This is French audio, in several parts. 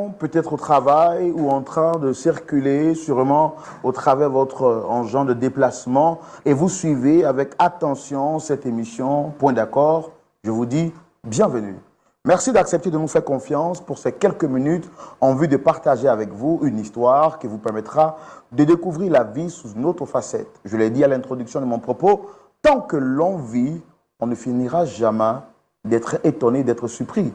maison, peut-être au travail ou en train de circuler, sûrement au travers de votre engin de déplacement, et vous suivez avec attention cette émission. Point d'accord, je vous dis bienvenue. Merci d'accepter de nous faire confiance pour ces quelques minutes en vue de partager avec vous une histoire qui vous permettra de découvrir la vie sous une autre facette. Je l'ai dit à l'introduction de mon propos, tant que l'on vit, on ne finira jamais d'être étonné, d'être surpris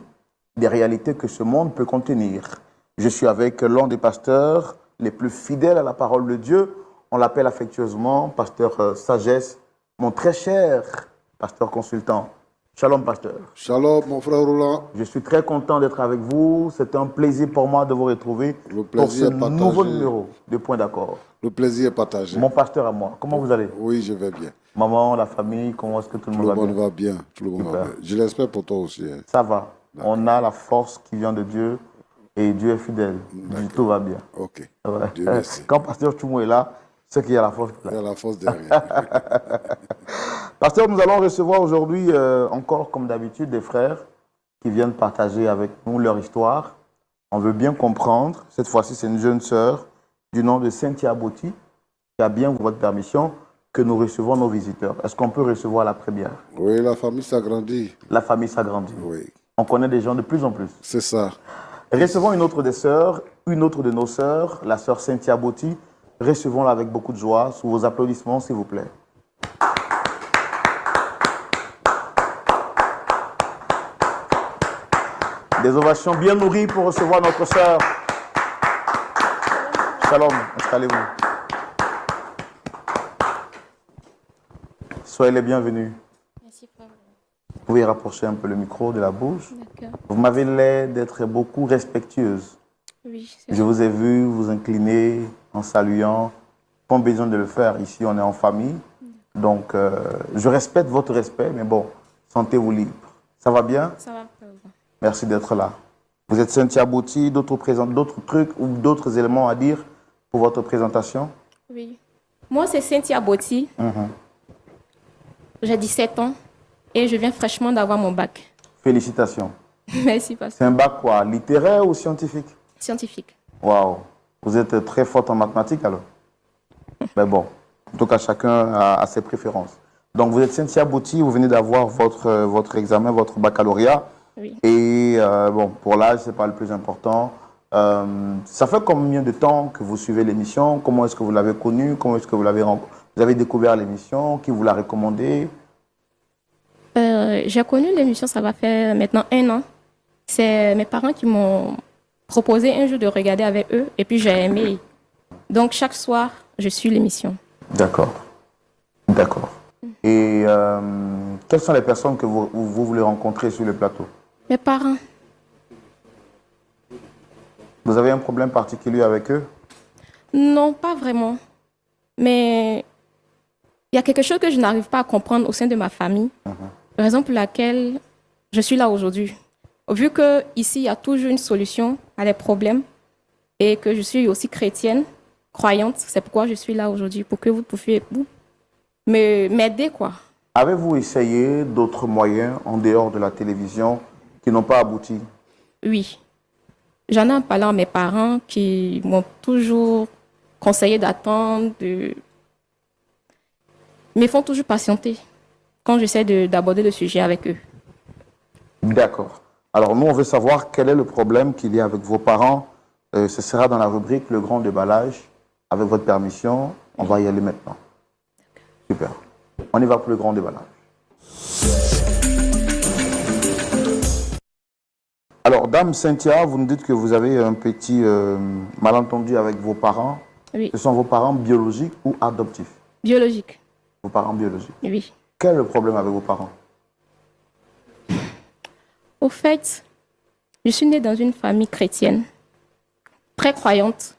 des réalités que ce monde peut contenir. Je suis avec l'un des pasteurs les plus fidèles à la parole de Dieu. On l'appelle affectueusement pasteur Sagesse, mon très cher pasteur consultant. Shalom, pasteur. Shalom, mon frère Roland. Je suis très content d'être avec vous. C'est un plaisir pour moi de vous retrouver pour ce nouveau numéro de Point d'accord. Le plaisir est partagé. Mon pasteur à moi, comment vous allez? Oui, je vais bien. Maman, la famille, comment est-ce que tout le monde va bien? Tout le monde va bien. Tout le monde va bien. Je l'espère pour toi aussi. Hein. Ça va. On a la force qui vient de Dieu et Dieu est fidèle. Tout va bien. Ok. Ouais. Dieu merci. Quand pasteur Choumo est là, c'est qu'il y a la force. Il y a la force derrière. Pasteur, nous allons recevoir aujourd'hui, encore comme d'habitude, des frères qui viennent partager avec nous leur histoire. On veut bien comprendre. Cette fois-ci, c'est une jeune sœur du nom de Cynthia Botti qui a bien votre permission que nous recevons nos visiteurs. Est-ce qu'on peut recevoir la première? Oui, la famille s'agrandit. La famille s'agrandit. Oui. On connaît des gens de plus en plus. C'est ça. Recevons une autre des sœurs, une autre de nos sœurs, la sœur Cynthia Botti. Recevons-la avec beaucoup de joie, sous vos applaudissements, s'il vous plaît. Des ovations bien nourries pour recevoir notre sœur. Shalom, installez-vous. Soyez les bienvenus. Merci, frère. Vous pouvez rapprocher un peu le micro de la bouche. D'accord. Vous m'avez l'air d'être beaucoup respectueuse. Oui, Je vous ai vu vous incliner en saluant. Pas besoin de le faire. Ici, on est en famille. Donc, je respecte votre respect, mais bon, sentez-vous libre. Ça va bien? ça va, frère. Merci d'être là. Vous êtes Cynthia Botti, d'autres trucs ou d'autres éléments à dire pour votre présentation? Oui. Moi, c'est Cynthia Botti. J'ai 17 ans et je viens fraîchement d'avoir mon bac. Félicitations. Merci, pasteur. C'est un bac quoi? Littéraire ou scientifique? Scientifique. Waouh. Vous êtes très forte en mathématiques alors? Mais bon, en tout cas, chacun a ses préférences. Donc, vous êtes Cynthia Botti, vous venez d'avoir votre examen, votre baccalauréat. Oui. Et bon, pour l'âge, ce n'est pas le plus important. Ça fait combien de temps que vous suivez l'émission? Comment est-ce que vous l'avez connue? Comment est-ce que vous avez découvert l'émission? Qui vous l'a recommandée? J'ai connu l'émission, ça va faire maintenant 1 an. C'est mes parents qui m'ont proposé un jour de regarder avec eux et puis j'ai aimé. Donc, chaque soir, je suis l'émission. D'accord. D'accord. Et quelles sont les personnes que vous voulez rencontrer sur le plateau? Mes parents. Vous avez un problème particulier avec eux? Non, pas vraiment. Mais il y a quelque chose que je n'arrive pas à comprendre au sein de ma famille. Raison pour laquelle je suis là aujourd'hui. Vu qu'ici, il y a toujours une solution à les problèmes et que je suis aussi chrétienne, croyante, c'est pourquoi je suis là aujourd'hui, pour que vous puissiez m'aider, quoi. Avez-vous essayé d'autres moyens en dehors de la télévision qui n'ont pas abouti? Oui. J'en ai parlé à mes parents qui m'ont toujours conseillé d'attendre, ils me font toujours patienter quand j'essaie d'aborder le sujet avec eux. D'accord. Alors nous, on veut savoir quel est le problème qu'il y a avec vos parents. Ce sera dans la rubrique Le Grand Déballage. Avec votre permission, on va y aller maintenant. Super. On y va pour le grand déballage. Alors, Dame Cynthia, vous nous dites que vous avez un petit malentendu avec vos parents. Oui. Ce sont vos parents biologiques ou adoptifs? Biologique. Vos parents biologiques. Oui. Quel est le problème avec vos parents? Au fait, je suis née dans une famille chrétienne, très croyante.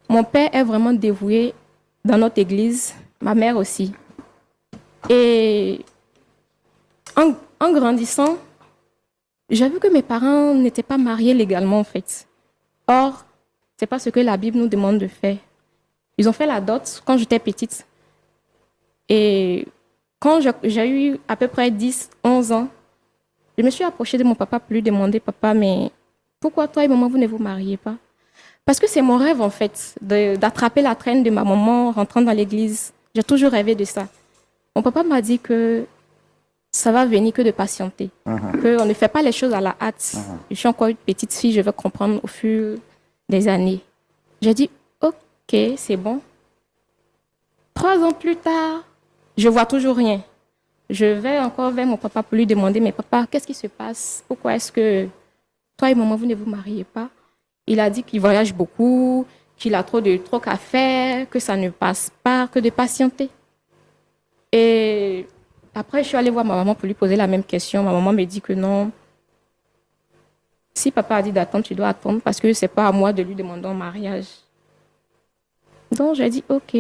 Mon père est vraiment dévoué dans notre église, ma mère aussi. Et en grandissant, j'ai vu que mes parents n'étaient pas mariés légalement, en fait. Or, ce n'est pas ce que la Bible nous demande de faire. Ils ont fait la dot quand j'étais petite. Et quand j'ai eu à peu près 10, 11 ans, je me suis approchée de mon papa pour lui demander, papa, mais pourquoi toi et maman, vous ne vous mariez pas? Parce que c'est mon rêve, en fait, d'attraper la traîne de ma maman rentrant dans l'église. J'ai toujours rêvé de ça. Mon papa m'a dit que ça va venir que de patienter. Qu'on ne fait pas les choses à la hâte. Je suis encore une petite fille, je vais comprendre au fur des années. J'ai dit, ok, c'est bon. 3 ans plus tard, je vois toujours rien. Je vais encore vers mon papa pour lui demander, mais papa, qu'est-ce qui se passe? Pourquoi est-ce que toi et maman, vous ne vous mariez pas? Il a dit qu'il voyage beaucoup, qu'il a trop de trucs à faire, que ça ne passe pas, que de patienter. Et après, je suis allée voir ma maman pour lui poser la même question. Ma maman me dit que non. Si papa a dit d'attendre, tu dois attendre parce que c'est pas à moi de lui demander en mariage. Donc, j'ai dit OK.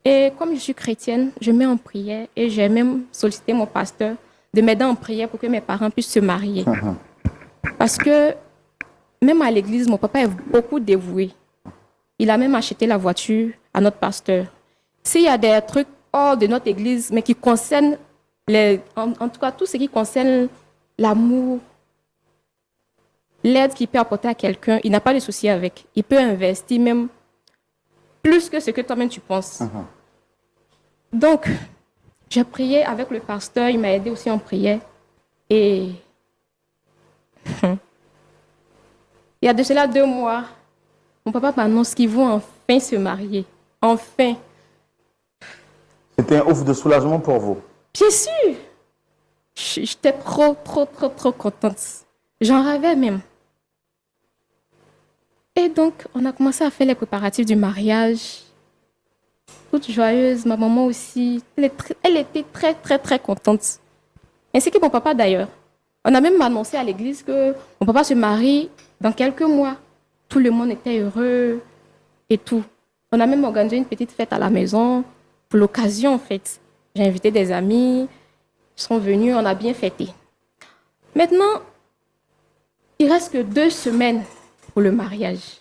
Et comme je suis chrétienne, je mets en prière et j'ai même sollicité mon pasteur de m'aider en prière pour que mes parents puissent se marier. Parce que même à l'église, mon papa est beaucoup dévoué. Il a même acheté la voiture à notre pasteur. S'il y a des trucs hors de notre église, mais qui concernent, en tout cas tout ce qui concerne l'amour, l'aide qu'il peut apporter à quelqu'un, il n'a pas de souci avec. Il peut investir même plus que ce que toi-même tu penses. Donc, j'ai prié avec le pasteur, il m'a aidé aussi en prière. Et il y a de cela 2 mois, mon papa m'annonce qu'ils vont enfin se marier. Enfin. C'était un ouf de soulagement pour vous. Bien sûr. J'étais trop contente. J'en rêvais même. Et donc, on a commencé à faire les préparatifs du mariage. Toute joyeuse, ma maman aussi. Elle était très contente. Ainsi que mon papa d'ailleurs. On a même annoncé à l'église que mon papa se marie dans quelques mois. Tout le monde était heureux et tout. On a même organisé une petite fête à la maison pour l'occasion en fait. J'ai invité des amis, ils sont venus, on a bien fêté. Maintenant, il reste que 2 semaines pour le mariage.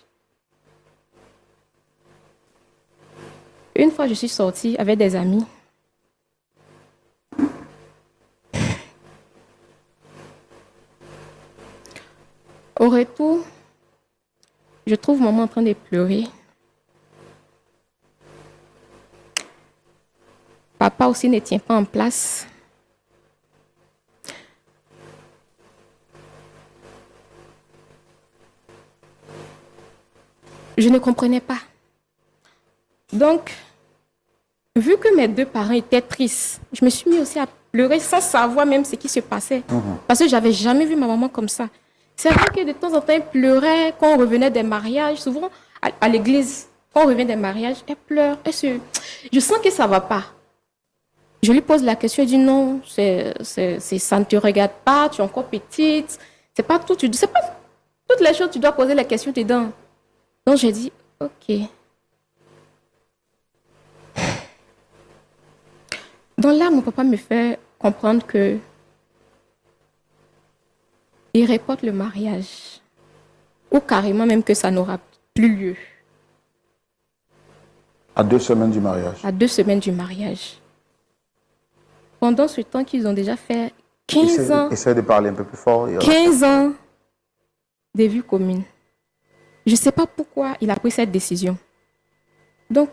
Une fois, je suis sortie avec des amis. Au retour, je trouve maman en train de pleurer. Papa aussi ne tient pas en place. Je ne comprenais pas. Donc, vu que mes 2 parents étaient tristes, je me suis mis aussi à pleurer sans savoir même ce qui se passait. Parce que je n'avais jamais vu ma maman comme ça. C'est vrai que de temps en temps, elle pleurait quand on revenait des mariages. Souvent, à l'église, quand on revient des mariages, elle pleure. Je sens que ça ne va pas. Je lui pose la question, elle dit non, ça ne te regarde pas, tu es encore petite. C'est pas tout, c'est pas toutes les choses, tu dois poser la question dedans. Donc j'ai dit, ok. Donc là, mon papa me fait comprendre que il reporte le mariage. Ou carrément même que ça n'aura plus lieu. À 2 semaines du mariage. À 2 semaines du mariage. Pendant ce temps qu'ils ont déjà fait 15 ans. Essaye de parler un peu plus fort. 15 ans de vie commune. Je ne sais pas pourquoi il a pris cette décision. Donc,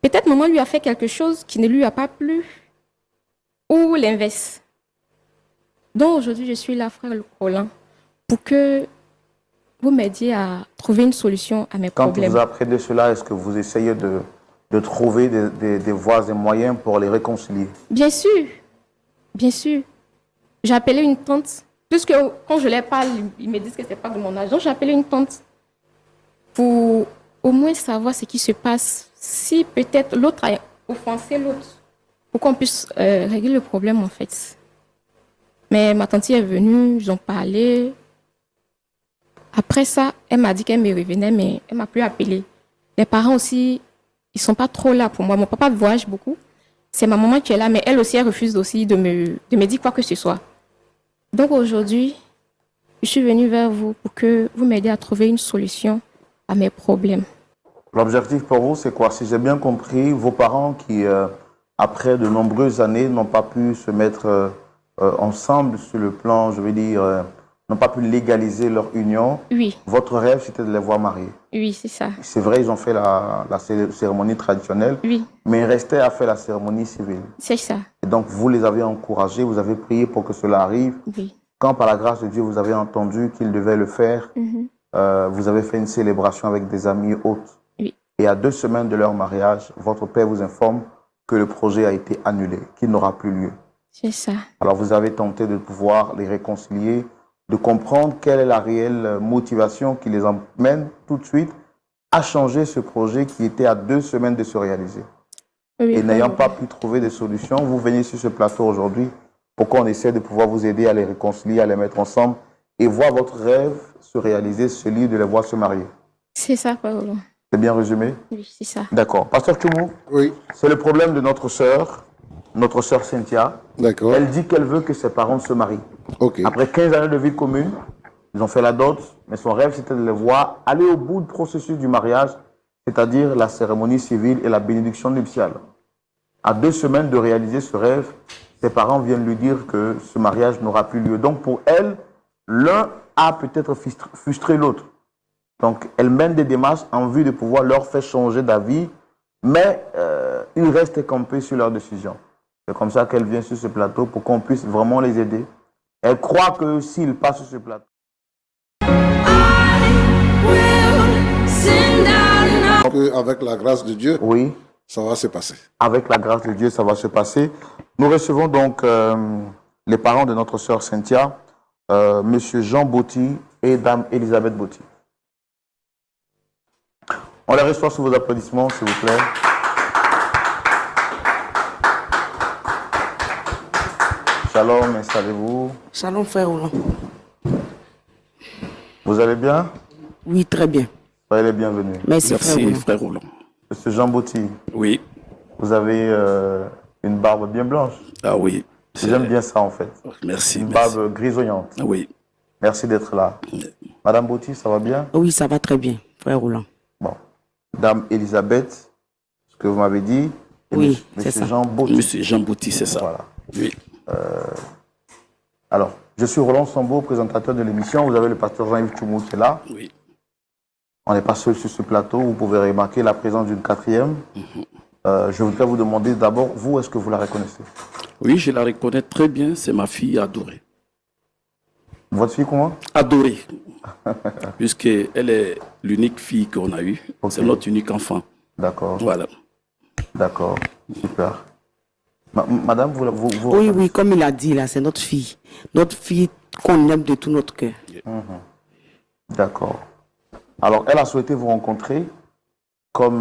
peut-être maman lui a fait quelque chose qui ne lui a pas plu. Ou l'inverse. Donc aujourd'hui, je suis là, frère Roland, pour que vous m'aidiez à trouver une solution à mes problèmes. Quand vous apprenez cela, est-ce que vous essayez de trouver des voies et moyens pour les réconcilier? Bien sûr. Bien sûr. J'ai appelé une tante. Puisque quand je les parle, ils me disent que ce n'est pas de mon âge. Donc j'ai appelé une tante pour au moins savoir ce qui se passe. Si peut-être l'autre a offensé l'autre. Pour qu'on puisse régler le problème en fait. Mais ma tante est venue, ils ont parlé. Après ça, elle m'a dit qu'elle me revenait, mais elle ne m'a plus appelé. Les parents aussi, ils ne sont pas trop là pour moi. Mon papa voyage beaucoup. C'est ma maman qui est là, mais elle aussi, elle refuse aussi de me dire quoi que ce soit. Donc aujourd'hui, je suis venue vers vous pour que vous m'aidiez à trouver une solution à mes problèmes. L'objectif pour vous, c'est quoi? Si j'ai bien compris, vos parents qui, après de nombreuses années, n'ont pas pu se mettre ensemble sur le plan, je veux dire, n'ont pas pu légaliser leur union. Oui, Votre rêve, c'était de les voir mariés. oui, c'est ça. C'est vrai, ils ont fait la cérémonie traditionnelle, Oui, mais il restait à faire la cérémonie civile. c'est ça. Et donc, vous les avez encouragés, vous avez prié pour que cela arrive. Oui. Quand, par la grâce de Dieu, vous avez entendu qu'ils devaient le faire, Mhm. vous avez fait une célébration avec des amis hôtes. Oui. Et à 2 semaines de leur mariage, votre père vous informe que le projet a été annulé, qu'il n'aura plus lieu. C'est ça. Alors, vous avez tenté de pouvoir les réconcilier, de comprendre quelle est la réelle motivation qui les emmène tout de suite à changer ce projet qui était à 2 semaines de se réaliser. Oui, Et n'ayant frère. pas pu trouver de solution, vous venez sur ce plateau aujourd'hui pour qu'on essaie de pouvoir vous aider à les réconcilier, à les mettre ensemble et voir votre rêve se réaliser, celui de les voir se marier. C'est ça, Frère Roland. C'est bien résumé? Oui, c'est ça. D'accord. Pasteur Tchoumou, Oui, c'est le problème de notre sœur Cynthia. d'accord. Elle dit qu'elle veut que ses parents se marient. Ok. Après 15 années de vie commune, ils ont fait la dot, mais son rêve, c'était de les voir aller au bout du processus du mariage, c'est-à-dire la cérémonie civile et la bénédiction nuptiale. À 2 semaines de réaliser ce rêve, ses parents viennent lui dire que ce mariage n'aura plus lieu. Donc pour elle, l'un a peut-être frustré l'autre. Donc elle mène des démarches en vue de pouvoir leur faire changer d'avis, mais ils restent campés sur leur décision. C'est comme ça qu'elle vient sur ce plateau pour qu'on puisse vraiment les aider. Elle croit que s'ils passent sur ce plateau, Avec la grâce de Dieu, oui, ça va se passer. avec la grâce de Dieu, ça va se passer. Nous recevons donc les parents de notre sœur Cynthia, Monsieur Jean Botti et Dame Elisabeth Botti. On les reçoit sous vos applaudissements, s'il vous plaît. Shalom, installez-vous. Shalom, frère Roland. Vous allez bien? Oui, très bien. Soyez les bienvenus. Merci, frère Merci, Roland. frère Roland. Monsieur Jean Botti, Oui. vous avez une barbe bien blanche. Ah oui. J'aime bien ça, en fait. Merci. Une merci. barbe grisonnante. Oui. Merci d'être là. Madame Botti, ça va bien? Oui, ça va très bien, frère Roland. Bon. Dame Elisabeth, ce que vous m'avez dit. Et Oui, monsieur, c'est monsieur ça. Jean Botti. Monsieur Jean Bouty, c'est ça. Voilà. Oui. Alors, je suis Roland Sambo, présentateur de l'émission. Vous avez le pasteur Jean-Yves Tchoumou qui est là. Oui. On n'est pas seul sur ce plateau. Vous pouvez remarquer la présence d'une quatrième. Je voudrais vous demander d'abord, vous, est-ce que vous la reconnaissez? Oui, je la reconnais très bien. C'est ma fille adorée. Votre fille, comment? Adorée. Puisqu'elle est l'unique fille qu'on a eue. Ok. C'est notre unique enfant. D'accord, Voilà. d'accord, super. Madame, vous Oui, oui, comme il a dit là, c'est notre fille. Notre fille qu'on aime de tout notre cœur. D'accord. Alors, elle a souhaité vous rencontrer. Comme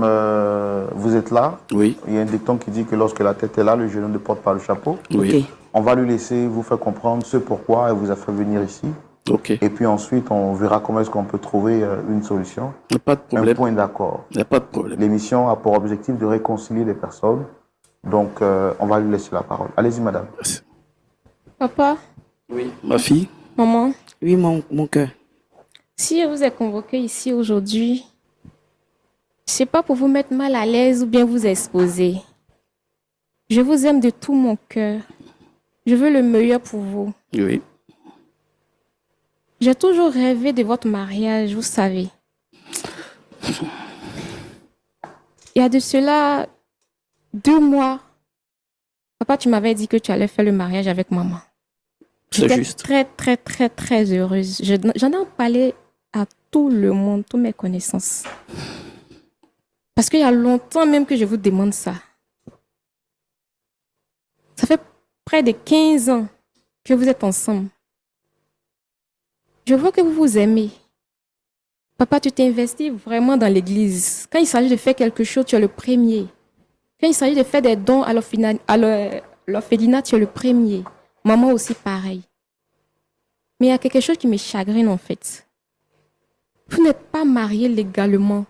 vous êtes là, Oui. il y a un dicton qui dit que lorsque la tête est là, le genou ne porte pas le chapeau. Oui. Ok. On va lui laisser vous faire comprendre ce pourquoi elle vous a fait venir ici. Ok. Et puis ensuite, on verra comment est-ce qu'on peut trouver une solution, Il n'y a pas de un problème. point d'accord. Il n'y a pas de problème. L'émission a pour objectif de réconcilier les personnes. Donc, on va lui laisser la parole. Allez-y, madame. Merci. Papa, Oui. Ma fille. maman, Oui, mon cœur. si je vous ai convoqué ici aujourd'hui, c'est pas pour vous mettre mal à l'aise ou bien vous exposer. Je vous aime de tout mon cœur. Je veux le meilleur pour vous. Oui. J'ai toujours rêvé de votre mariage, vous savez. Il y a de cela 2 mois, papa, tu m'avais dit que tu allais faire le mariage avec maman. C'est J'étais juste. très, très, très, très heureuse. J'en ai parlé à tout le monde, toutes mes connaissances. Parce qu'il y a longtemps même que je vous demande ça. Ça fait près de 15 ans que vous êtes ensemble. Je vois que vous vous aimez. Papa, tu t'es investi vraiment dans l'église. Quand il s'agit de faire quelque chose, tu es le premier. Quand il s'agit de faire des dons à l'orphelinat, tu es le premier. Maman aussi, pareil. Mais il y a quelque chose qui me chagrine, en fait. Vous n'êtes pas mariés légalement.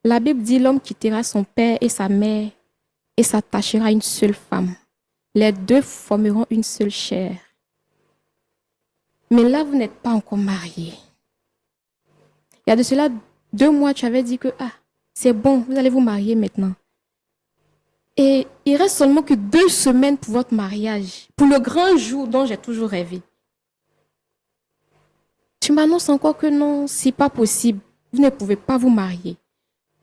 La Bible dit l'homme quittera son père et sa mère et s'attachera à une seule femme. Les deux formeront une seule chair. Mais là, vous n'êtes pas encore mariés. Il y a de cela 2 mois, tu avais dit que c'est bon, vous allez vous marier maintenant. Et il reste seulement que 2 semaines pour votre mariage, pour le grand jour dont j'ai toujours rêvé. Tu m'annonces encore que non, c'est pas possible. Vous ne pouvez pas vous marier.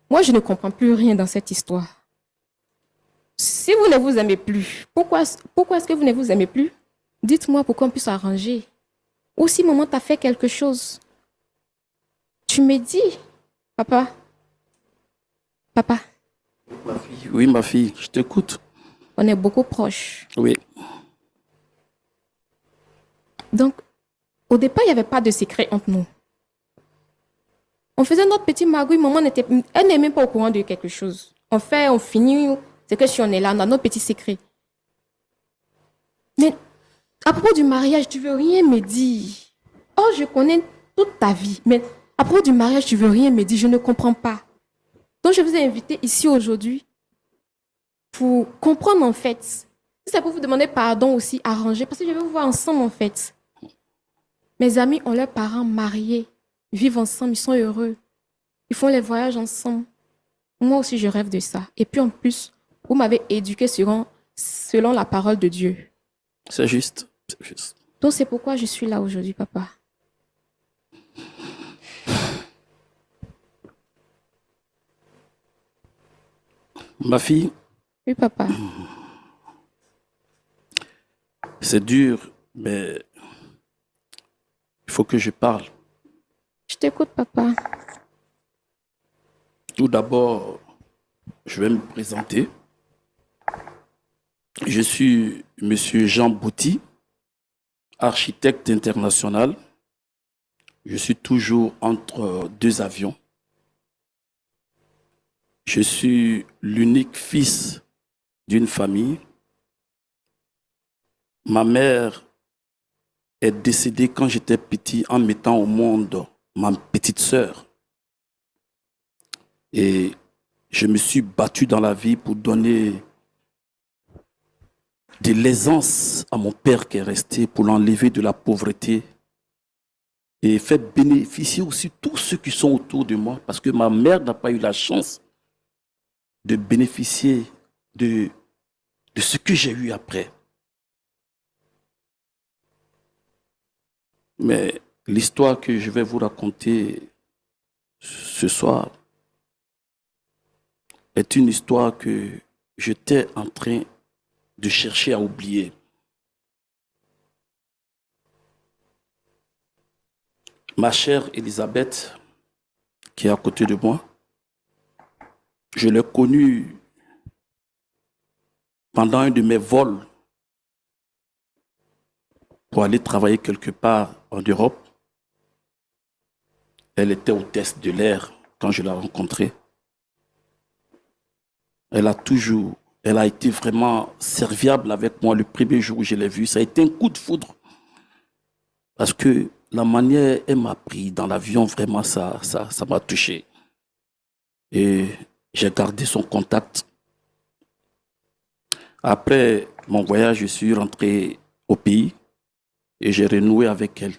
Moi, je ne comprends plus rien dans cette histoire. Si vous ne vous aimez plus, pourquoi est-ce que vous ne vous aimez plus? Dites-moi pour qu'on puisse arranger. Ou si maman t'a fait quelque chose, tu me dis, papa, Oui, ma fille, je t'écoute. on est beaucoup proches. Oui. Donc, au départ, il n'y avait pas de secret entre nous. On faisait notre petit magouille, elle n'est même pas au courant de quelque chose. On fait, on finit, c'est que si on est là, on a nos petits secrets. Mais à propos du mariage, tu veux rien me dire. Oh, je connais toute ta vie, mais à propos du mariage, tu veux rien me dire, je ne comprends pas. Donc, je vous ai invité ici aujourd'hui pour comprendre en fait. Si c'est pour vous demander pardon aussi, arranger, parce que je vais vous voir ensemble en fait. Mes amis ont leurs parents mariés, ils vivent ensemble, ils sont heureux. Ils font les voyages ensemble. Moi aussi, je rêve de ça. Et puis en plus, vous m'avez éduqué selon la parole de Dieu. C'est juste. C'est juste. Donc c'est pourquoi je suis là aujourd'hui, papa. Ma fille, Oui, papa. c'est dur, mais il faut que je parle. Je t'écoute, papa. Tout d'abord, je vais me présenter. Je suis Monsieur Jean Bouty, architecte international. Je suis toujours entre deux avions. Je suis l'unique fils d'une famille. Ma mère est décédée quand j'étais petit en mettant au monde ma petite sœur. Et je me suis battu dans la vie pour donner de l'aisance à mon père qui est resté, pour l'enlever de la pauvreté et faire bénéficier aussi tous ceux qui sont autour de moi, parce que ma mère n'a pas eu la chance de bénéficier de ce que j'ai eu après. Mais l'histoire que je vais vous raconter ce soir est une histoire que j'étais en train de chercher à oublier. Ma chère Elisabeth, qui est à côté de moi, je l'ai connue pendant un de mes vols pour aller travailler quelque part en Europe. Elle était hôtesse de l'air quand je l'ai rencontrée. Elle a été vraiment serviable avec moi le premier jour où je l'ai vue. Ça a été un coup de foudre. Parce que la manière elle m'a pris dans l'avion, vraiment, ça m'a touché. Et j'ai gardé son contact. Après mon voyage, je suis rentré au pays et j'ai renoué avec elle.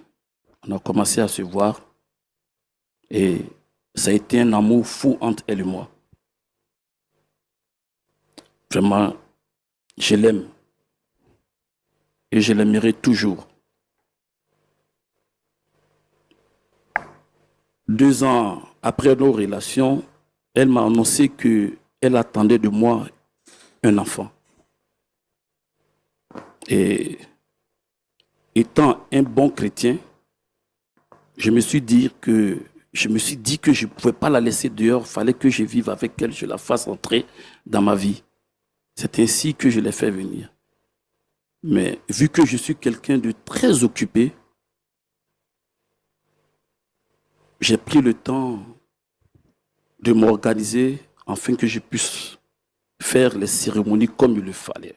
On a commencé à se voir et ça a été un amour fou entre elle et moi. Vraiment, je l'aime et je l'aimerai toujours. 2 ans après nos relations, elle m'a annoncé qu'elle attendait de moi un enfant. Et étant un bon chrétien, je me suis dit que je ne pouvais pas la laisser dehors, il fallait que je vive avec elle, je la fasse entrer dans ma vie. C'est ainsi que je l'ai fait venir. Mais vu que je suis quelqu'un de très occupé, j'ai pris le temps de m'organiser afin que je puisse faire les cérémonies comme il le fallait.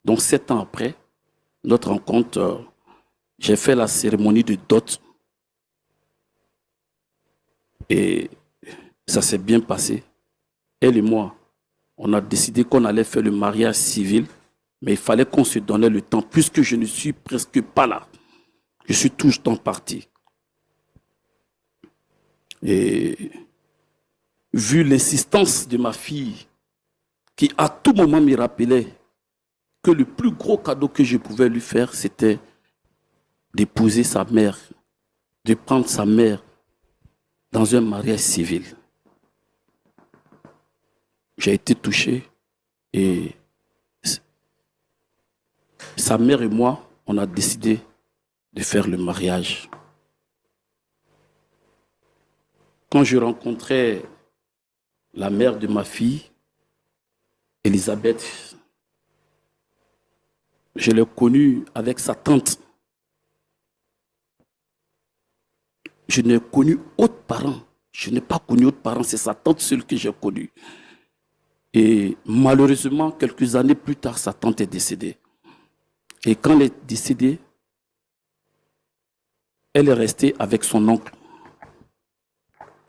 Donc 7 ans après notre rencontre, j'ai fait la cérémonie de dot et ça s'est bien passé. Elle et moi, on a décidé qu'on allait faire le mariage civil, mais il fallait qu'on se donnait le temps puisque je ne suis presque pas là. Je suis tout le temps parti. Et vu l'insistance de ma fille, qui à tout moment me rappelait que le plus gros cadeau que je pouvais lui faire, c'était d'épouser sa mère de prendre sa mère dans un mariage civil. J'ai été touché et sa mère et moi, on a décidé de faire le mariage. Quand je rencontrais la mère de ma fille, Elisabeth, je l'ai connue avec sa tante. Je n'ai connu autre parent. Je n'ai pas connu autre parent, c'est sa tante seule que j'ai connue. Et malheureusement, quelques années plus tard, sa tante est décédée. Et quand elle est décédée, elle est restée avec son oncle.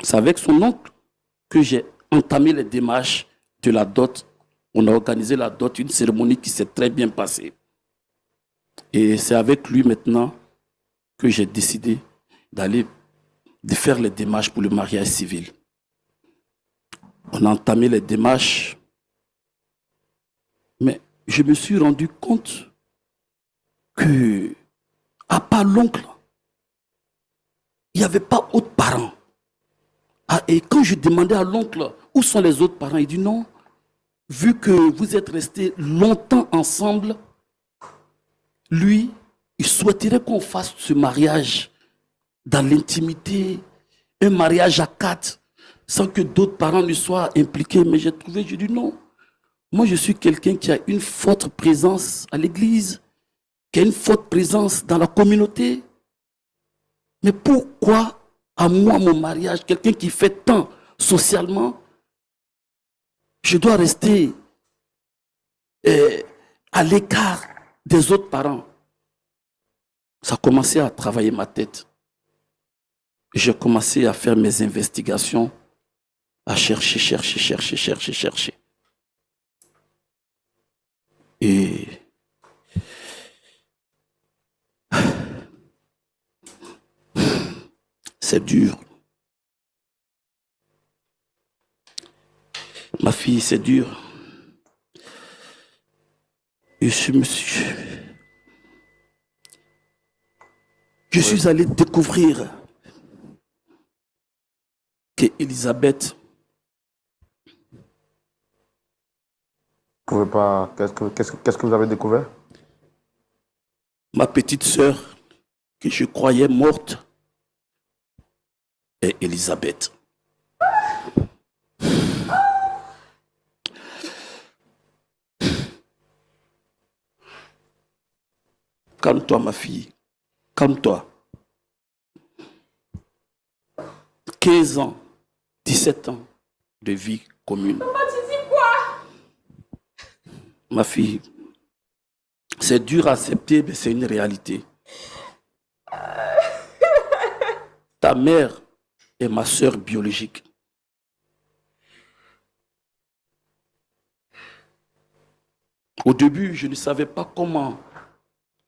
C'est avec son oncle que j'ai entamé les démarches de la dot. On a organisé la dot, une cérémonie qui s'est très bien passée. Et c'est avec lui maintenant que j'ai décidé de faire les démarches pour le mariage civil. On a entamé les démarches, mais je me suis rendu compte que, à part l'oncle, il n'y avait pas d'autres parents. Ah, et quand je demandais à l'oncle où sont les autres parents, il dit non, vu que vous êtes restés longtemps ensemble, lui, il souhaiterait qu'on fasse ce mariage dans l'intimité, un mariage à quatre, sans que d'autres parents ne soient impliqués. Mais j'ai dit non. Moi, je suis quelqu'un qui a une forte présence à l'église, qui a une forte présence dans la communauté. Mais pourquoi, à moi, mon mariage, quelqu'un qui fait tant socialement, je dois rester à l'écart des autres parents? Ça a commencé à travailler ma tête. J'ai commencé à faire mes investigations, à chercher. Et c'est dur. Ma fille, c'est dur. Et je suis allé découvrir que Elisabeth, Vous pouvez pas. Qu'est-ce que vous avez découvert? ma petite sœur, que je croyais morte, est Elisabeth. Calme-toi, ma fille. Calme-toi. 15 ans, 17 ans de vie commune. Papa, tu dis quoi? Ma fille, c'est dur à accepter, mais c'est une réalité. Ta mère est ma sœur biologique. Au début, je ne savais pas comment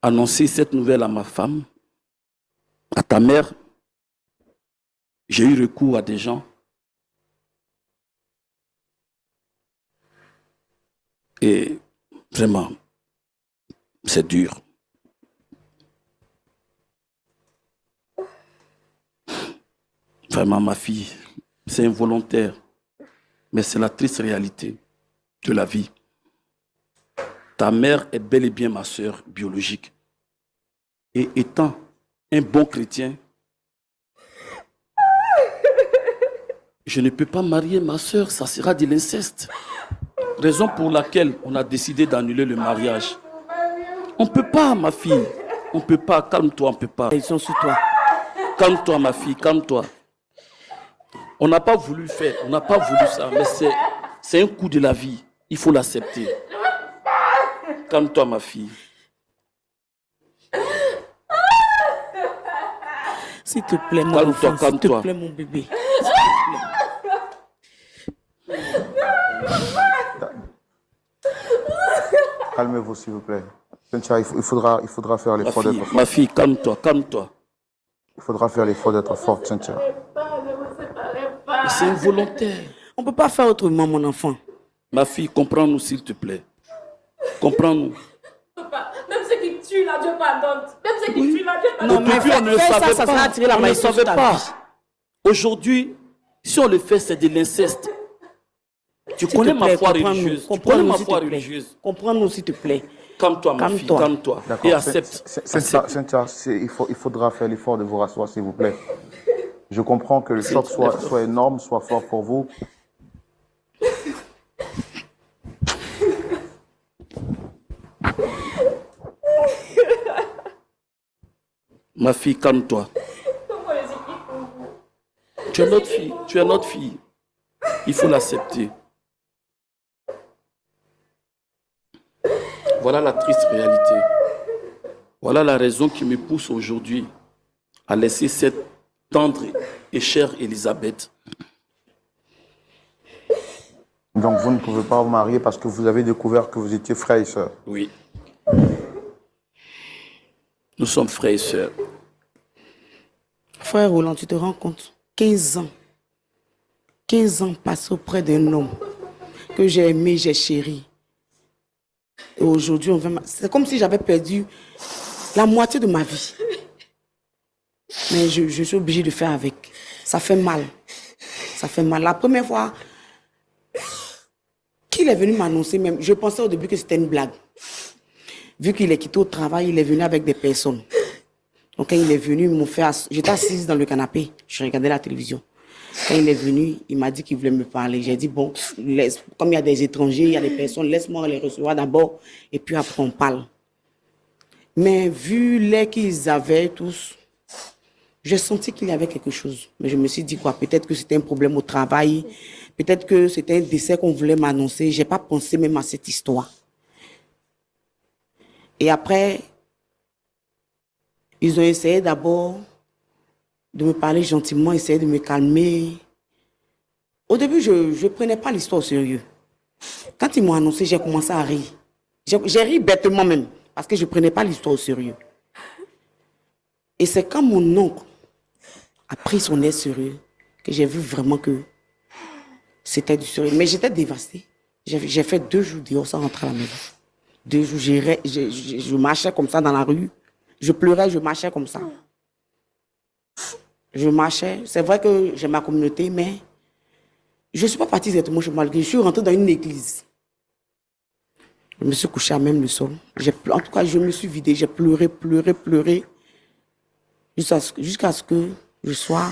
annoncer cette nouvelle à ma femme, à ta mère. J'ai eu recours à des gens. Et vraiment, c'est dur. Vraiment, ma fille, c'est involontaire, mais c'est la triste réalité de la vie. Ta mère est bel et bien ma sœur biologique. Et étant un bon chrétien, je ne peux pas marier ma sœur, ça sera de l'inceste. Raison pour laquelle on a décidé d'annuler le mariage. On ne peut pas, ma fille. On ne peut pas. Calme-toi, on ne peut pas. Ils sont sur toi. Calme-toi, ma fille, calme-toi. On n'a pas voulu faire, on n'a pas voulu ça, mais c'est un coup de la vie. Il faut l'accepter. Calme-toi, ma fille. S'il te plaît, mon Calme-toi, enfant, s'il te calme-toi. plaît, mon bébé. Calmez-vous, s'il vous plaît. Cynthia, il faudra faire l'effort d'être forte. Ma fille, calme-toi, calme-toi. Il faudra faire l'effort d'être forte, Cynthia. C'est involontaire. On ne peut pas faire autrement, mon enfant. Ma fille, comprends-nous, s'il te plaît. Comprends-nous. Papa, même ceux qui tuent là, Dieu pardonne. Même ceux qui tuent là, Dieu pardonne. Non, mais Depuis, on ne le fais ça, savait ça pas. sera attirer la On ne le malédiction savait sur ta pas. vie. Aujourd'hui, si on le fait, c'est de l'inceste. Tu S'il connais te ma plaît, foi comprends-nous, religieuse. Tu connais comprends-nous, ma s'il foi te plaît. religieuse. Comprends-nous, s'il te plaît. Calme-toi, ma fille, Calme-toi. calme-toi. Et accepte. Cynthia, il faudra faire l'effort de vous rasseoir, s'il vous plaît. Je comprends que le choc soit énorme, soit fort pour vous. Ma fille, calme-toi. Tu es notre fille, tu es notre fille. Il faut l'accepter. Voilà la triste réalité. Voilà la raison qui me pousse aujourd'hui à laisser cette tendre et chère Elisabeth. Donc vous ne pouvez pas vous marier parce que vous avez découvert que vous étiez frères et sœurs. Oui. Nous sommes frères et sœurs. Frère Roland, tu te rends compte? 15 ans. 15 ans passés auprès d'un homme que j'ai aimé, j'ai chéri. Et aujourd'hui, c'est comme si j'avais perdu la moitié de ma vie. Mais je suis obligée de faire avec. Ça fait mal. Ça fait mal. La première fois qu'il est venu m'annoncer, même, je pensais au début que c'était une blague. Vu qu'il est quitté au travail, il est venu avec des personnes. Donc quand il est venu, j'étais assise dans le canapé, je regardais la télévision. Quand il est venu, il m'a dit qu'il voulait me parler. J'ai dit, bon, comme il y a des étrangers, il y a des personnes, laisse-moi les recevoir d'abord, et puis après on parle. Mais vu l'air qu'ils avaient tous, j'ai senti qu'il y avait quelque chose. Mais je me suis dit quoi, peut-être que c'était un problème au travail, peut-être que c'était un décès qu'on voulait m'annoncer. Je n'ai pas pensé même à cette histoire. Et après, ils ont essayé d'abord de me parler gentiment, essayer de me calmer. Au début, je ne prenais pas l'histoire au sérieux. Quand ils m'ont annoncé, j'ai commencé à rire. J'ai ri bêtement même, parce que je ne prenais pas l'histoire au sérieux. Et c'est quand mon oncle a pris son air sérieux que j'ai vu vraiment que c'était du sérieux. Mais j'étais dévastée. J'ai fait 2 jours dehors sans rentrer à la maison. 2 jours, je marchais comme ça dans la rue. Je pleurais, je marchais comme ça. Je marchais. C'est vrai que j'ai ma communauté, mais je ne suis pas partie directement chez moi. Je suis rentrée dans une église. Je me suis couchée à même le sol. En tout cas, je me suis vidée. J'ai pleuré, jusqu'à ce que je sois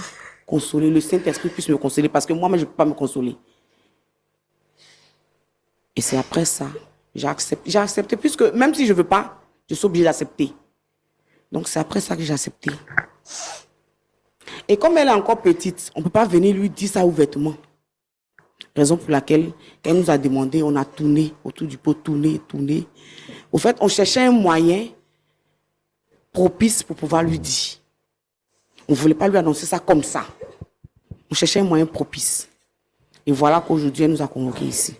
consolée. Le Saint-Esprit puisse me consoler, parce que moi-même, je ne peux pas me consoler. Et c'est après ça, j'ai accepté, puisque même si je ne veux pas, je suis obligée d'accepter. Donc c'est après ça que j'ai accepté. Et comme elle est encore petite, on ne peut pas venir lui dire ça ouvertement. Raison pour laquelle, quand elle nous a demandé, on a tourné autour du pot, tourné. Au fait, on cherchait un moyen propice pour pouvoir lui dire. On ne voulait pas lui annoncer ça comme ça. On cherchait un moyen propice. Et voilà qu'aujourd'hui, elle nous a convoqués ici.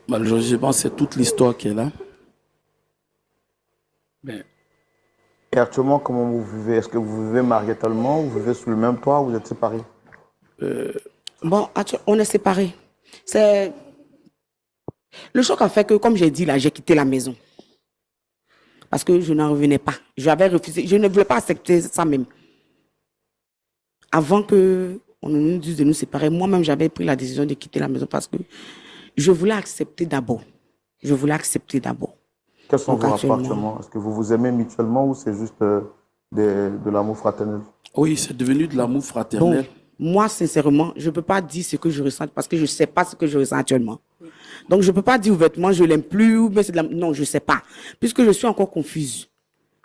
Malheureusement, c'est toute l'histoire qui est là. Mais Et actuellement, comment vous vivez? Est-ce que vous vivez mariétalement? Vous vivez sous le même toit? Vous êtes séparés? Bon, on est séparés. C'est... Le choc a fait que, comme j'ai dit là, j'ai quitté la maison. Parce que je n'en revenais pas. J'avais refusé. Je ne voulais pas accepter ça même. Avant qu'on nous dise de nous séparer, moi-même, j'avais pris la décision de quitter la maison parce que je voulais accepter d'abord. Quels sont Donc, vos rapports actuellement? Est-ce que vous vous aimez mutuellement ou c'est juste de l'amour fraternel? oui, c'est devenu de l'amour fraternel. Bon, moi, sincèrement, je ne peux pas dire ce que je ressens parce que je ne sais pas ce que je ressens actuellement. Donc, je ne peux pas dire ouvertement, je ne l'aime plus, mais c'est de la... Non, je ne sais pas. Puisque je suis encore confuse.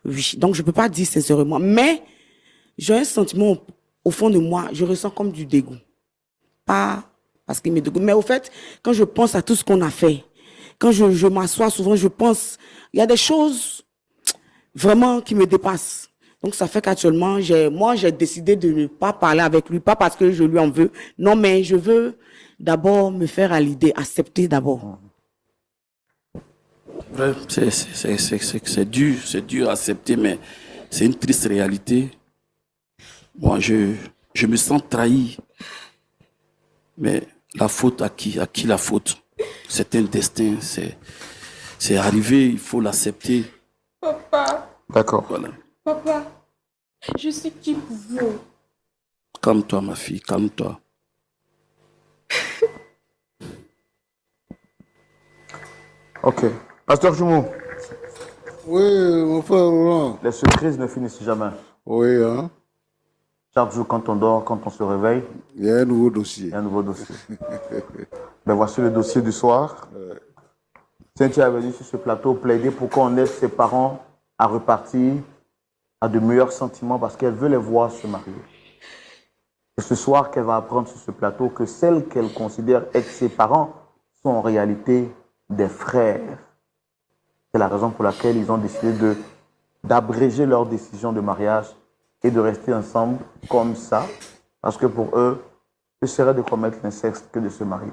Oui, donc je ne peux pas dire sincèrement. Mais j'ai un sentiment au fond de moi, je ressens comme du dégoût. Pas parce qu'il me dégoûte. Mais au fait, quand je pense à tout ce qu'on a fait, quand je m'assois souvent, je pense, il y a des choses vraiment qui me dépassent. Donc ça fait qu'actuellement, j'ai décidé de ne pas parler avec lui, pas parce que je lui en veux. Non, mais je veux d'abord me faire à l'idée, accepter d'abord. Ouais, c'est dur à accepter, mais c'est une triste réalité. Moi, je me sens trahi. Mais la faute à qui? À qui la faute? C'est un destin, c'est arrivé, il faut l'accepter. Papa, D'accord. Voilà. papa, je suis qui pour vous? Calme-toi, ma fille, calme-toi. Ok. Pasteur Jumo, Oui, mon frère Roland. les surprises ne finissent jamais. Oui, hein. Chaque jour, quand on dort, quand on se réveille, Il y a un nouveau il dossier. y a un nouveau dossier. Ben voici le dossier du soir. Cynthia est venue sur ce plateau plaider pour qu'on aide ses parents à repartir à de meilleurs sentiments parce qu'elle veut les voir se marier. Et ce soir qu'elle va apprendre sur ce plateau que celles qu'elle considère être ses parents sont en réalité des frères. C'est la raison pour laquelle ils ont décidé d'abréger leur décision de mariage et de rester ensemble comme ça, parce que pour eux, ce serait de commettre l'inceste que de se marier.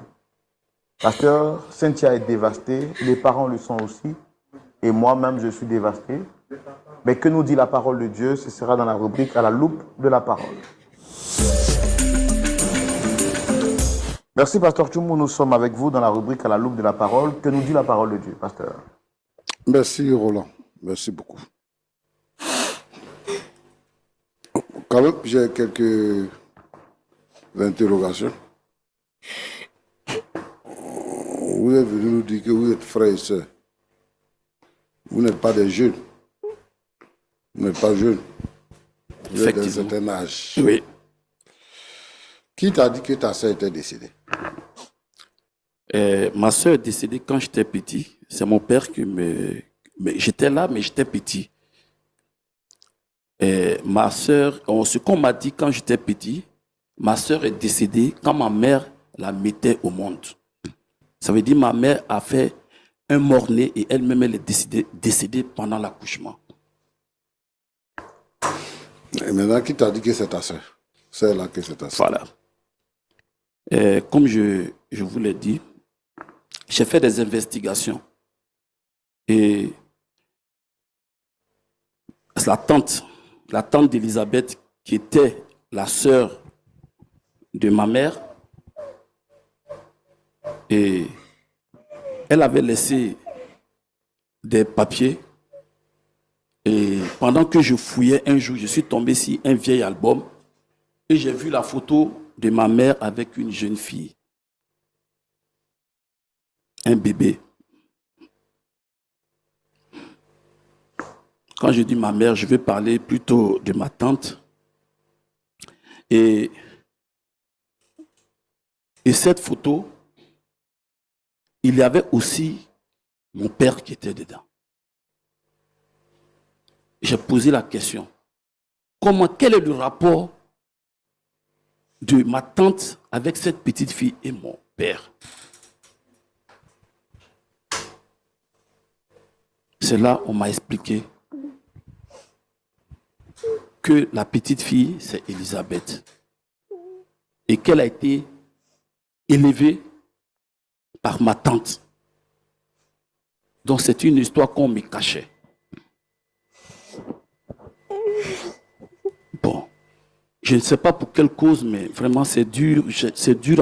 Pasteur, Cynthia est dévastée, les parents le sont aussi, et moi-même je suis dévasté. Mais que nous dit la parole de Dieu? Ce sera dans la rubrique à la loupe de la parole. Merci, Pasteur Tchoumou. Nous sommes avec vous dans la rubrique à la loupe de la parole. Que nous dit la parole de Dieu, Pasteur? Merci Roland. Merci beaucoup. Quand même, j'ai quelques interrogations. Vous êtes venu nous dire que vous êtes frères et sœurs. Vous n'êtes pas des jeunes. Vous n'êtes pas jeunes. Vous êtes d'un Effectivement. certain âge. Oui. Qui t'a dit que ta sœur était décédée? Ma soeur est décédée quand j'étais petit. C'est mon père qui me... Mais j'étais là, mais j'étais petit. Ma soeur, ce qu'on m'a dit quand j'étais petit, ma soeur est décédée quand ma mère la mettait au monde. Ça veut dire que ma mère a fait un mort-né et elle-même elle est décédée pendant l'accouchement. Et maintenant, qui t'a dit que c'est ta sœur? C'est là que c'est ta sœur. Voilà. Comme je vous l'ai dit, j'ai fait des investigations. Et la tante d'Elisabeth, qui était la sœur de ma mère, et elle avait laissé des papiers. Et pendant que je fouillais un jour, je suis tombé sur un vieil album et j'ai vu la photo de ma mère avec une jeune fille, un bébé. Quand je dis ma mère, je vais parler plutôt de ma tante. Et cette photo, il y avait aussi mon père qui était dedans. J'ai posé la question, quel est le rapport de ma tante avec cette petite fille et mon père? C'est là on m'a expliqué que la petite fille, c'est Elisabeth, et qu'elle a été élevée par ma tante. Donc c'est une histoire qu'on me cachait. Bon, je ne sais pas pour quelle cause, mais vraiment c'est dur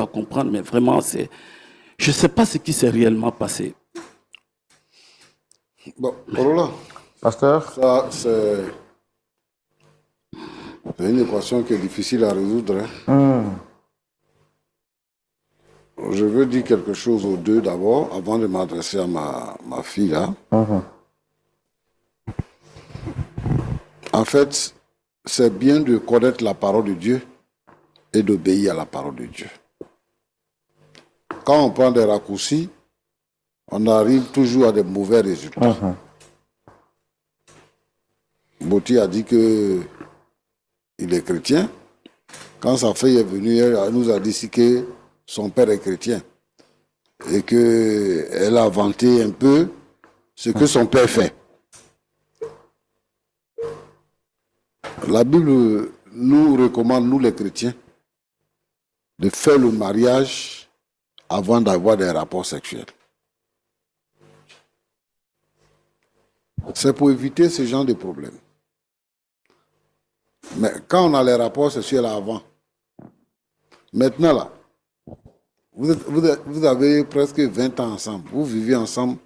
à comprendre, mais vraiment je ne sais pas ce qui s'est réellement passé. Bon, Roland, Pasteur? ça c'est une équation qui est difficile à résoudre. Je veux dire quelque chose aux deux d'abord, avant de m'adresser à ma fille là. En fait, c'est bien de connaître la parole de Dieu et d'obéir à la parole de Dieu. Quand on prend des raccourcis, on arrive toujours à des mauvais résultats. Boti a dit que il est chrétien. Quand sa fille est venue, elle nous a dit ici que son père est chrétien et qu'elle a vanté un peu ce que son père fait. La Bible nous recommande, nous les chrétiens, de faire le mariage avant d'avoir des rapports sexuels. C'est pour éviter ce genre de problème. Mais quand on a les rapports sexuels avant, maintenant là, Vous avez presque 20 ans ensemble. Vous vivez ensemble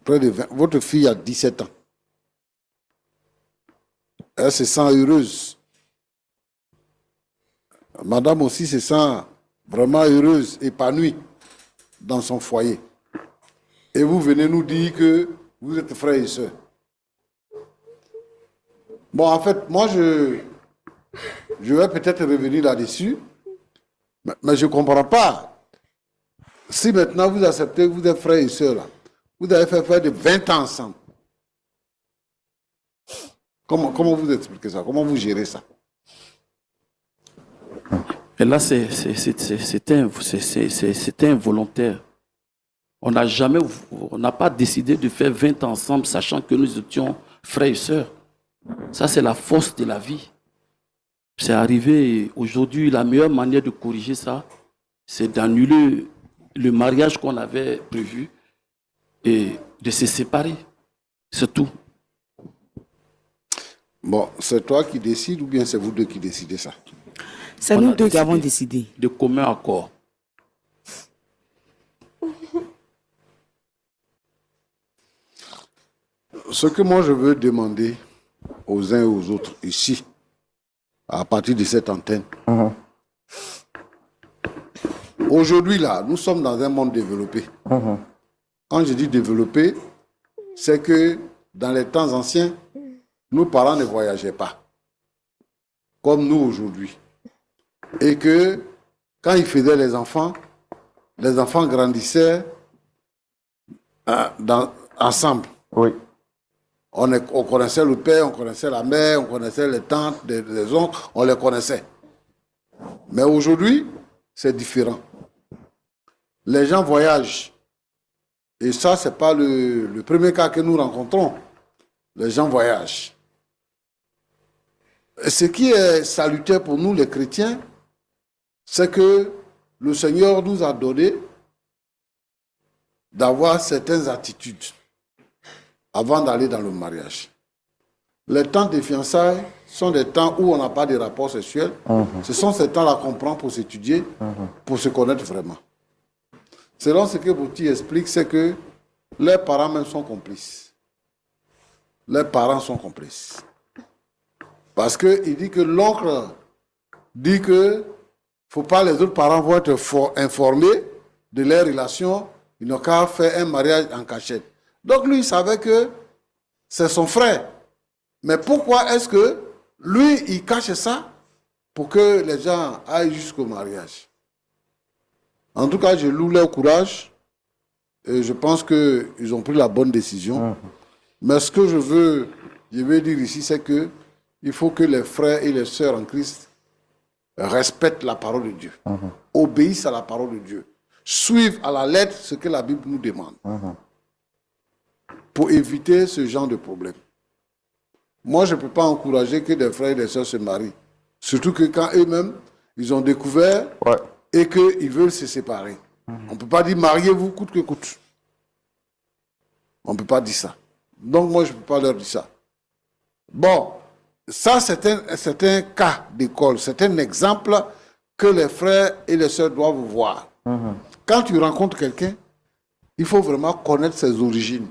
près de 20. Votre fille a 17 ans. Elle se sent heureuse. Madame aussi se sent vraiment heureuse, épanouie dans son foyer. Et vous venez nous dire que vous êtes frères et sœurs. Bon, en fait, moi, je vais peut-être revenir là-dessus, mais je ne comprends pas. Si maintenant vous acceptez que vous êtes frères et sœurs, là, vous avez fait faire de 20 ans ensemble. Comment vous expliquez ça? Comment vous gérez ça? Et là, c'était involontaire. On n'a pas décidé de faire 20 ans ensemble, sachant que nous étions frères et sœurs. Ça, c'est la force de la vie. C'est arrivé aujourd'hui, la meilleure manière de corriger ça, c'est d'annuler le mariage qu'on avait prévu et de se séparer. C'est tout. Bon, c'est toi qui décides ou bien c'est vous deux qui décidez ça? C'est On nous a deux qui décidé. avons décidé. De commun accord. Ce que moi je veux demander aux uns et aux autres ici, à partir de cette antenne, aujourd'hui là, nous sommes dans un monde développé. Quand je dis développé, c'est que dans les temps anciens, nos parents ne voyageaient pas, comme nous aujourd'hui. Et que quand ils faisaient les enfants grandissaient ensemble. Oui. On connaissait le père, on connaissait la mère, on connaissait les tantes, les oncles, on les connaissait. Mais aujourd'hui, c'est différent. Les gens voyagent. Et ça, ce n'est pas le premier cas que nous rencontrons. Les gens voyagent. Et ce qui est salutaire pour nous, les chrétiens, c'est que le Seigneur nous a donné d'avoir certaines attitudes avant d'aller dans le mariage. Les temps de fiançailles sont des temps où on n'a pas de rapport sexuel. Ce sont ces temps-là qu'on prend pour s'étudier, pour se connaître vraiment. Selon ce que Bouti explique, c'est que les parents même sont complices. Les parents sont complices. Parce qu'il dit que l'oncle dit que faut pas, les autres parents vont être informés de leurs relations, ils n'ont qu'à faire un mariage en cachette. Donc lui, il savait que c'est son frère. Mais pourquoi est-ce que lui, il cache ça pour que les gens aillent jusqu'au mariage? En tout cas, je loue leur courage et je pense qu'ils ont pris la bonne décision. Mais ce que je veux dire ici, c'est que il faut que les frères et les sœurs en Christ respectent la parole de Dieu, obéissent à la parole de Dieu, suivent à la lettre ce que la Bible nous demande. Pour éviter ce genre de problème. Moi, je ne peux pas encourager que des frères et des sœurs se marient. Surtout que quand eux-mêmes, ils ont découvert et qu'ils veulent se séparer. On ne peut pas dire mariez-vous coûte que coûte. On ne peut pas dire ça. Donc moi, je ne peux pas leur dire ça. Bon, ça c'est un cas d'école, c'est un exemple que les frères et les sœurs doivent voir. Quand tu rencontres quelqu'un, il faut vraiment connaître ses origines.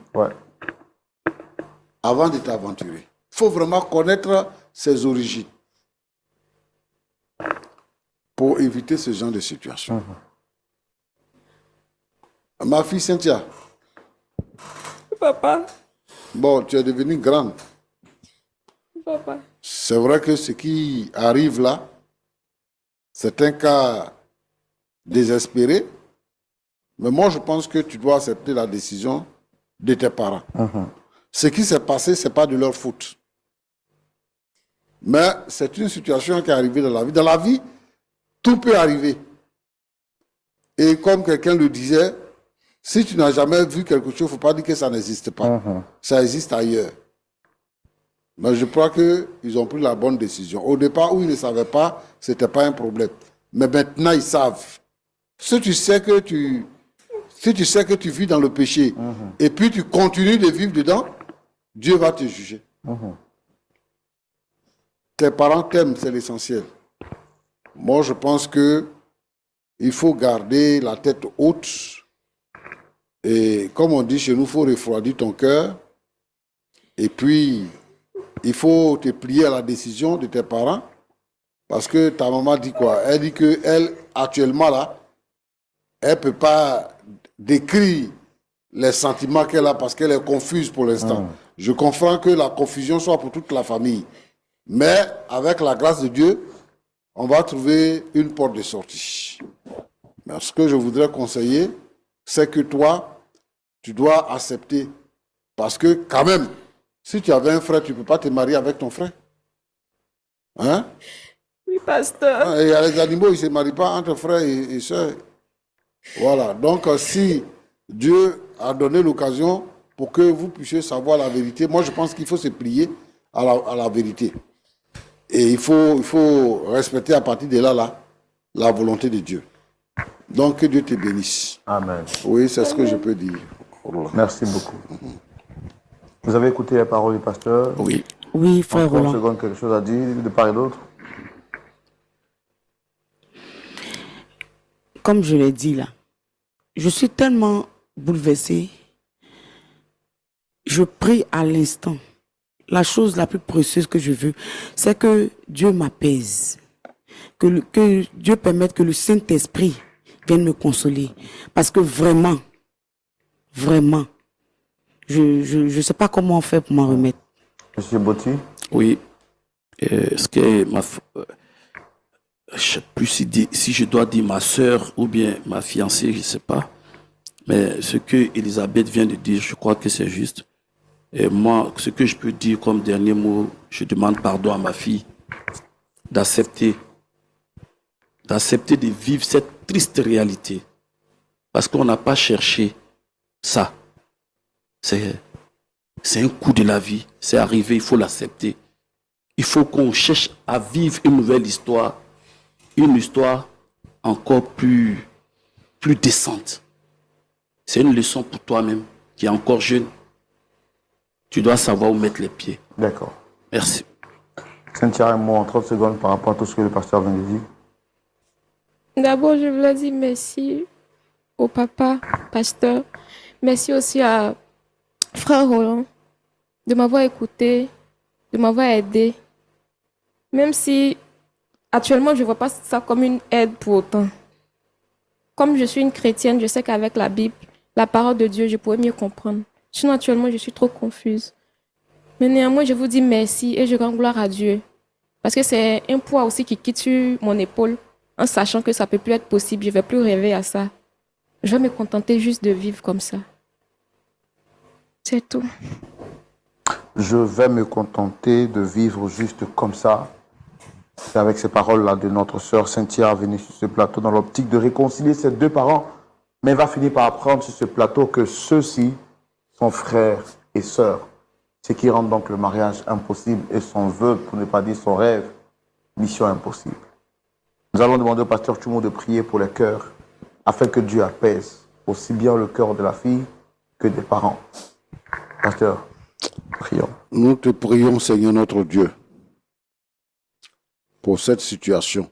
Avant de t'aventurer. Il faut vraiment connaître ses origines pour éviter ce genre de situation. Ma fille Cynthia. Papa. Bon, tu es devenue grande. Papa. C'est vrai que ce qui arrive là, c'est un cas désespéré, mais moi je pense que tu dois accepter la décision de tes parents. Ce qui s'est passé, ce n'est pas de leur faute. Mais c'est une situation qui est arrivée dans la vie. Dans la vie, tout peut arriver. Et comme quelqu'un le disait, si tu n'as jamais vu quelque chose, il ne faut pas dire que ça n'existe pas. Ça existe ailleurs. Mais je crois qu'ils ont pris la bonne décision. Au départ, où ils ne savaient pas, ce n'était pas un problème. Mais maintenant, ils savent. Si tu sais que tu vis dans le péché, et puis tu continues de vivre dedans, Dieu va te juger. Tes parents t'aiment, c'est l'essentiel. Moi, je pense que il faut garder la tête haute. Et comme on dit chez nous, il faut refroidir ton cœur. Et puis, il faut te plier à la décision de tes parents. Parce que ta maman dit quoi? Elle dit qu'elle, actuellement, là, elle ne peut pas décrire les sentiments qu'elle a parce qu'elle est confuse pour l'instant. Je comprends que la confusion soit pour toute la famille. Mais avec la grâce de Dieu, on va trouver une porte de sortie. Mais ce que je voudrais conseiller, c'est que toi, tu dois accepter. Parce que quand même, si tu avais un frère, tu ne peux pas te marier avec ton frère. Hein? Oui, pasteur. Il y a les animaux, ils ne se marient pas entre frères et sœurs. Voilà. Donc, si Dieu a donné l'occasion pour que vous puissiez savoir la vérité, moi, je pense qu'il faut se plier à la vérité. Et il faut respecter à partir de là, la volonté de Dieu. Donc, que Dieu te bénisse. Amen. Oui, c'est ce que je peux dire. Merci beaucoup. Vous avez écouté la parole du pasteur? Oui. Oui, frère Encore une Roland. seconde, quelque chose à dire de part et d'autre? Comme je l'ai dit là, je suis tellement bouleversée. Je prie à l'instant. La chose la plus précieuse que je veux, c'est que Dieu m'apaise. Que Dieu permette que le Saint-Esprit vienne me consoler. Parce que vraiment, je ne sais pas comment on fait pour m'en remettre. Monsieur Botti? Oui. Ce que je ne sais plus si je dois dire ma soeur ou bien ma fiancée, je ne sais pas. Mais ce que Elisabeth vient de dire, je crois que c'est juste. Et moi, ce que je peux dire comme dernier mot, je demande pardon à ma fille d'accepter de vivre cette triste réalité. Parce qu'on n'a pas cherché ça. C'est un coup de la vie. C'est arrivé, il faut l'accepter. Il faut qu'on cherche à vivre une nouvelle histoire. Une histoire encore plus décente. C'est une leçon pour toi-même qui est encore jeune. Tu dois savoir où mettre les pieds. D'accord. Merci. Cynthia, un mot en 30 secondes par rapport à tout ce que le pasteur vient de dire. D'abord, je voulais dire merci au papa, pasteur. Merci aussi à frère Roland de m'avoir écouté, de m'avoir aidé. Même si actuellement, je ne vois pas ça comme une aide pour autant. Comme je suis une chrétienne, je sais qu'avec la Bible, la parole de Dieu, je pourrais mieux comprendre. Sinon, actuellement, je suis trop confuse. Mais néanmoins, je vous dis merci et je rends gloire à Dieu. Parce que c'est un poids aussi qui quitte sur mon épaule, en sachant que ça ne peut plus être possible. Je ne vais plus rêver à ça. Je vais me contenter juste de vivre comme ça. C'est tout. Je vais me contenter de vivre juste comme ça. C'est avec ces paroles-là de notre sœur Cynthia venue sur ce plateau dans l'optique de réconcilier ses deux parents. Mais elle va finir par apprendre sur ce plateau que ceux-ci sont frères et sœurs. Ce qui rend donc le mariage impossible et son vœu, pour ne pas dire son rêve, mission impossible. Nous allons demander au pasteur Tumo de prier pour les cœurs afin que Dieu apaise aussi bien le cœur de la fille que des parents. Pasteur, prions. Nous te prions, Seigneur notre Dieu, pour cette situation,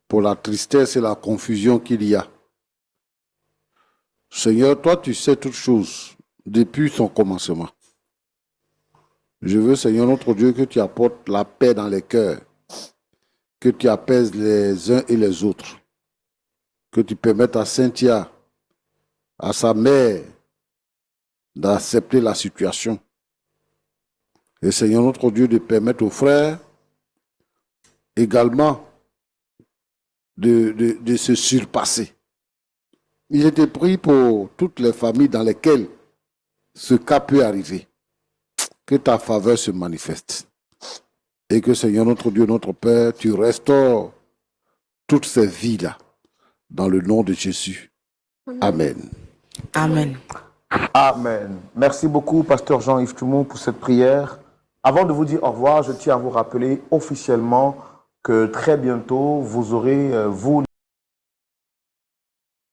pour la tristesse et la confusion qu'il y a. Seigneur, toi, tu sais toutes choses depuis son commencement. Je veux, Seigneur notre Dieu, que tu apportes la paix dans les cœurs, que tu apaises les uns et les autres, que tu permettes à Cynthia, à sa mère, d'accepter la situation. Et Seigneur notre Dieu, de permettre aux frères également de se surpasser. Il était pris pour toutes les familles dans lesquelles ce cas peut arriver. Que ta faveur se manifeste. Et que Seigneur notre Dieu, notre Père, tu restaures toutes ces vies-là dans le nom de Jésus. Amen. Amen. Amen. Merci beaucoup, pasteur Jean-Yves Tumo, pour cette prière. Avant de vous dire au revoir, je tiens à vous rappeler officiellement que très bientôt, vous aurez, vous,